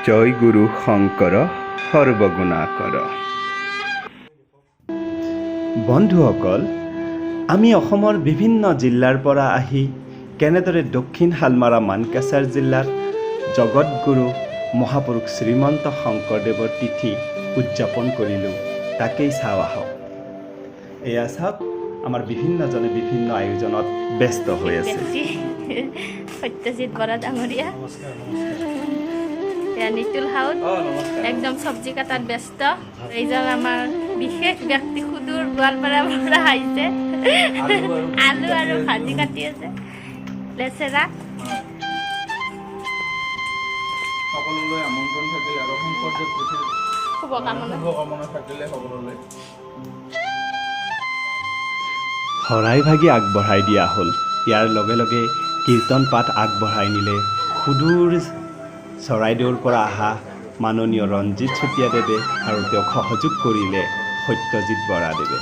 জয় গুৰু শংকৰ সৰ্বগুণাকৰ। বন্ধুসকল, আমি অসমৰ বিভিন্ন জিলাৰ পৰা আহি কেনেদৰে দক্ষিণ শালমাৰা মানকাছাৰ জিলাৰ জগতগুৰু মহাপুৰুষ শ্ৰীমন্ত শংকৰদেৱৰ তিথি উদযাপন কৰিলোঁ, তাকেই চাওঁ আহক। এয়া চাওক, আমাৰ বিভিন্নজনে বিভিন্ন আয়োজনত ব্যস্ত হৈ আছে। সত্যজিৎ বৰা ডাঙৰীয়া, নিতুল হাউদ একদম চব্জি কাটাত ব্যস্ত। এইজন আমাৰ বিশেষ ব্যক্তি সুদূৰ গোৱালপাৰাৰ পৰা আহিছে, আলু আৰু ভাজি কাটি আছে, লেচেৰা। সকলোলৈ আমন্ত্ৰণ থাকিল আৰু শংকৰদেৱ তিথিৰ শুভকামনা থাকিলে সকলোলৈ। শৰাই ভাগি আগবঢ়াই দিয়া হ'ল। ইয়াৰ লগে লগে কীৰ্তন পাঠ আগবঢ়াই নিলে সুদূৰ চৰাইদেউৰ পৰা অহা মাননীয় ৰঞ্জিত চুতীয়াদেৱে, আৰু তেওঁক সহযোগ কৰিলে সত্যজিৎ বৰাদেৱে।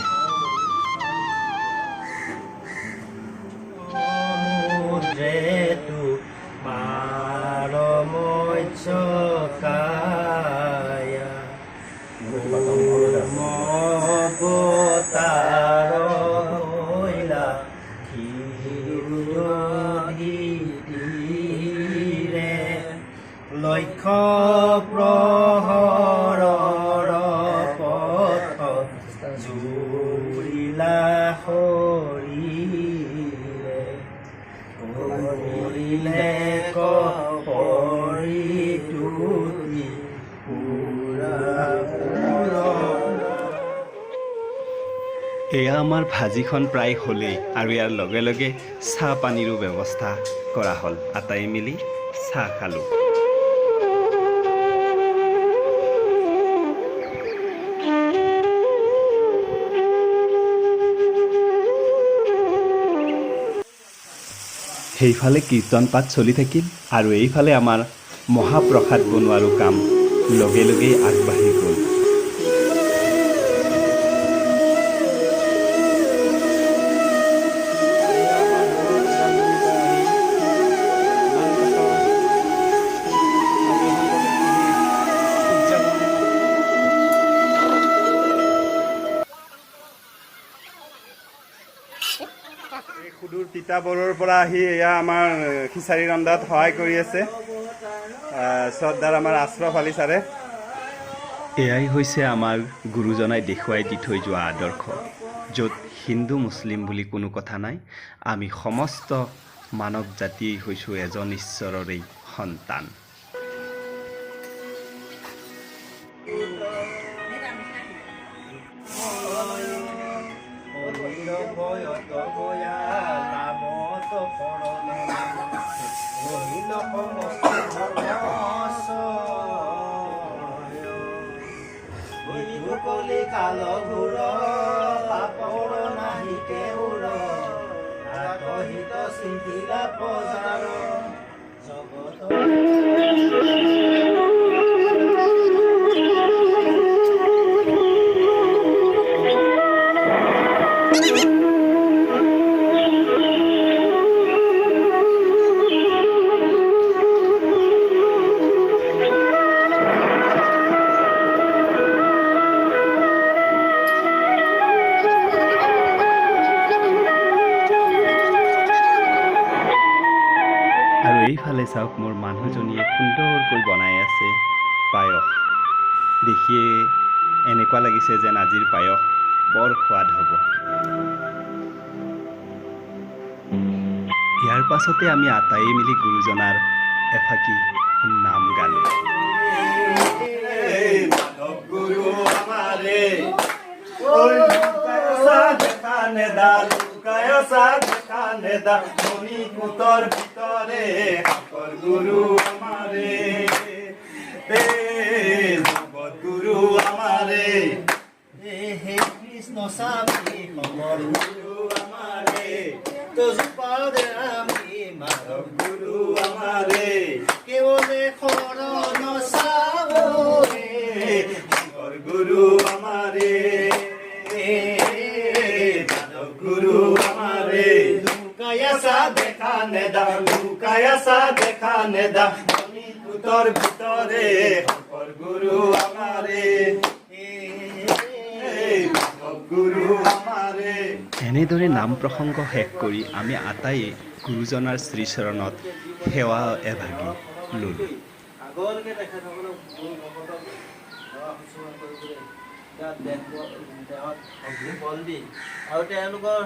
লক্ষ্য প্ৰহৰৰ পথ জুৰিলা হৰিলে, কৰিলে কপৰিতুতি এয়া আমাৰ ভাজিখন প্ৰায় হ'লেই, আৰু ইয়াৰ লগে লগে চাহ পানীৰো ব্যৱস্থা কৰা হ'ল। আটাই মিলি চাহ খালোঁ। সেইফালে কীৰ্তন পাঠ চলি থাকিল, আৰু এইফালে আমাৰ মহাপ্ৰসাদ বনোৱাৰো কাম লগে লগেই আগবাঢ়ি গ'ল। সুদূৰ তিতাবৰৰ পৰা আহি এয়া আমাৰ খিচাৰী ৰন্ধাত সহায় কৰি আছে শ্ৰদ্ধাৰ আমাৰ আশ্ৰফ আলী ছাৰে। এয়াই হৈছে আমাৰ গুৰুজনাই দেখুৱাই দি থৈ যোৱা আদৰ্শ, য'ত হিন্দু মুছলিম বুলি কোনো কথা নাই। আমি সমস্ত মানৱ জাতিয়েই হৈছোঁ এজন ঈশ্বৰৰেই সন্তান। কাল ঘূৰ পাপৰ নাহি কেউৰ আতহিত চিন্তিলা পজাৰ জগত। আৰু এইফালে চাওক, মোৰ মানুহজনীয়ে সুন্দৰকৈ বনাই আছে পায়স। দেখিয়ে এনেকুৱা লাগিছে যেন আজিৰ পায়স বৰ সোৱাদ হ'ব। ইয়াৰ পাছতে আমি আটাইয়ে মিলি গুৰুজনাৰ এফাকি নাম গালোঁ। মণিকূটৰ ভিতৰে শংকৰ গুৰু আমাৰে, জগত গুৰু আমাৰে, হে কৃষ্ণ স্বামী শংকৰ গুৰু আমাৰে, তোজোপাদে আমি মাধৱ গুৰু আমাৰে, কেৱলে শৰণ চাব শংকৰ গুৰু আমাৰে, মাধৱ গুৰু আমাৰে, লুকায়াছা দেখা নেদা, লুকায়াছা দেখা নেদা, মণিকূট অন্তৰ ভিতৰে শংকৰ গুৰু আমাৰে গুৰু আমাৰে। এনেদৰে নাম প্ৰসংগ শেষ কৰি আমি আটাইয়ে গুৰুজনাৰ শ্ৰীচৰণত সেৱা এভাগি ল'লোঁ। আগলৈকে তেখেতসকলক গুৰু ভকতক সেৱা শুশ্ৰূষা কৰিবলৈ দেহত বল দি আৰু তেওঁলোকৰ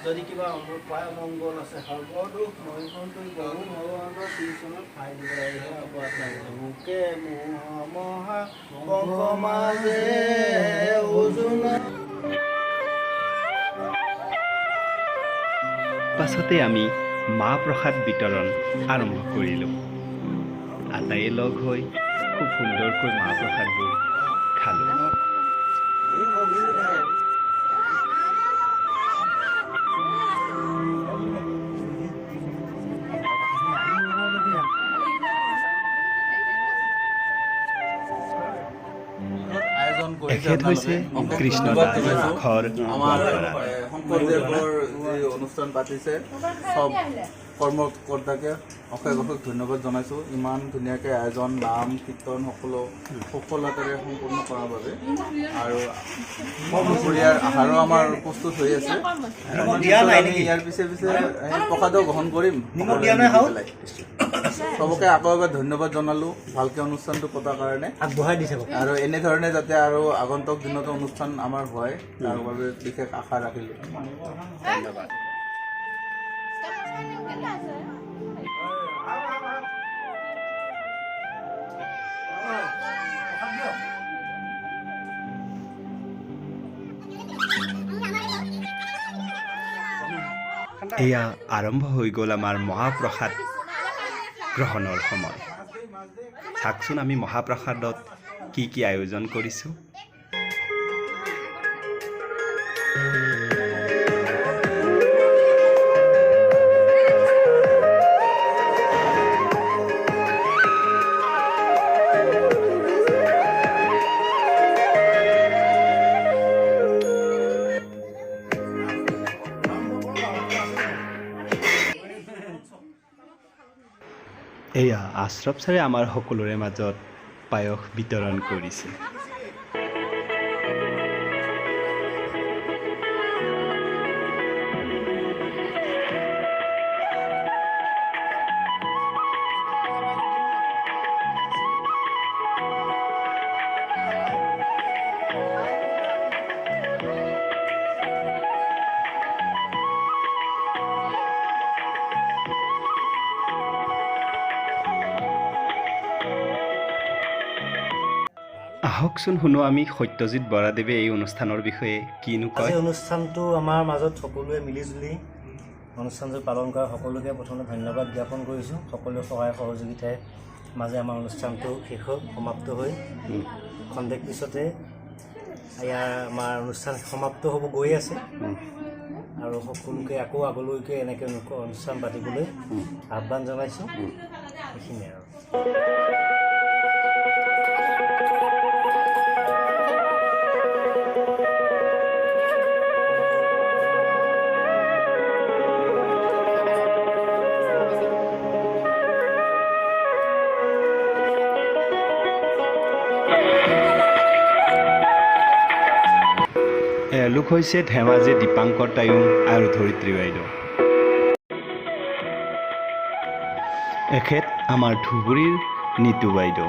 যদি কিবা অপায় অমংগল আছে সৰ্বদোষ নৈকন্ত গৰু ভগৱানৰ শ্ৰীচৰণত ঠাই দিব লাগে। অপৰাধ নাই মোকে মহা মাজে ওজোন। পাছতে আমি মাহ প্ৰসাদ বিতৰণ আৰম্ভ কৰিলোঁ। আটাইয়ে লগ হৈ খুব সুন্দৰকৈ মাহ প্ৰসাদবোৰ খালোঁ। এখেত হৈছে কৃষ্ণদাস ঘৰ আমাৰ গোৱালপাৰা। শংকৰদেৱৰ যি অনুষ্ঠান পাতিছে চব কৰ্মকৰ্তাকে অশেষ অশেষ ধন্যবাদ জনাইছোঁ। ইমান ধুনীয়াকৈ আয়োজন নাম কীৰ্তন সকলো সফলতাৰে সম্পূৰ্ণ কৰাৰ বাবে। আৰু দুপৰীয়াৰ আহাৰো আমাৰ প্ৰস্তুত হৈ আছে। আমি ইয়াৰ পিছে পিছে প্ৰসাদো গ্ৰহণ কৰিম। চবকে আকৌ এবাৰ ধন্যবাদ জনালোঁ ভালকৈ অনুষ্ঠানটো পতাৰ কাৰণে আগবঢ়াই দিছে আৰু এনেধৰণে যাতে আৰু আগন্তুক দিনতো অনুষ্ঠান আমাৰ হয় তাৰ বাবে বিশেষ আশা ৰাখিলোঁ। ধন্যবাদ। এয়া আৰম্ভ হৈ গ'ল আমাৰ মহাপ্ৰসাদ গ্ৰহণৰ সময়। চাওকচোন আমি মহাপ্ৰসাদত কি কি আয়োজন কৰিছোঁ। এয়া আশ্ৰফ ছাৰে আমাৰ সকলোৰে মাজত পায়স বিতৰণ কৰিছে। আহকচোন শুনো আমি সত্যজিৎ বৰাদেৱে এই অনুষ্ঠানৰ বিষয়ে কিনো কয়। আজি অনুষ্ঠানটো আমাৰ মাজত সকলোৱে মিলিজুলি অনুষ্ঠানটো পালন কৰা সকলোকে প্ৰথমে ধন্যবাদ জ্ঞাপন কৰিছোঁ। সকলোৱে সহায় সহযোগিতাৰ মাজে আমাৰ অনুষ্ঠানটো শেষ হ'ল সমাপ্ত হৈ খন্তেক পিছতে ইয়াৰ আমাৰ অনুষ্ঠান সমাপ্ত হ'ব গৈ আছে আৰু সকলোকে আকৌ আগলৈকে এনেকৈ অনুষ্ঠান পাতিবলৈ আহ্বান জনাইছোঁ। সেইখিনিয়ে আৰু এওঁলোক হৈছে ধেমাজি দীপাংকৰ তায়ুং আৰু ধৰিত্ৰী বাইদেউ। এখেত আমাৰ ধুবুৰীৰ নীতু বাইদেউ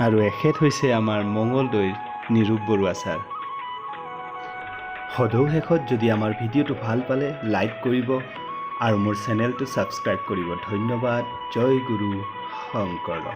আৰু এখেত হৈছে আমাৰ মঙলদৈৰ নিৰূপ বৰুৱা ছাৰ। সদৌ শেষত যদি আমাৰ ভিডিঅ'টো ভাল পালে লাইক কৰিব আৰু মোৰ চেনেলটো ছাবস্ক্ৰাইব কৰিব। ধন্যবাদ। জয় গুৰু শংকৰ।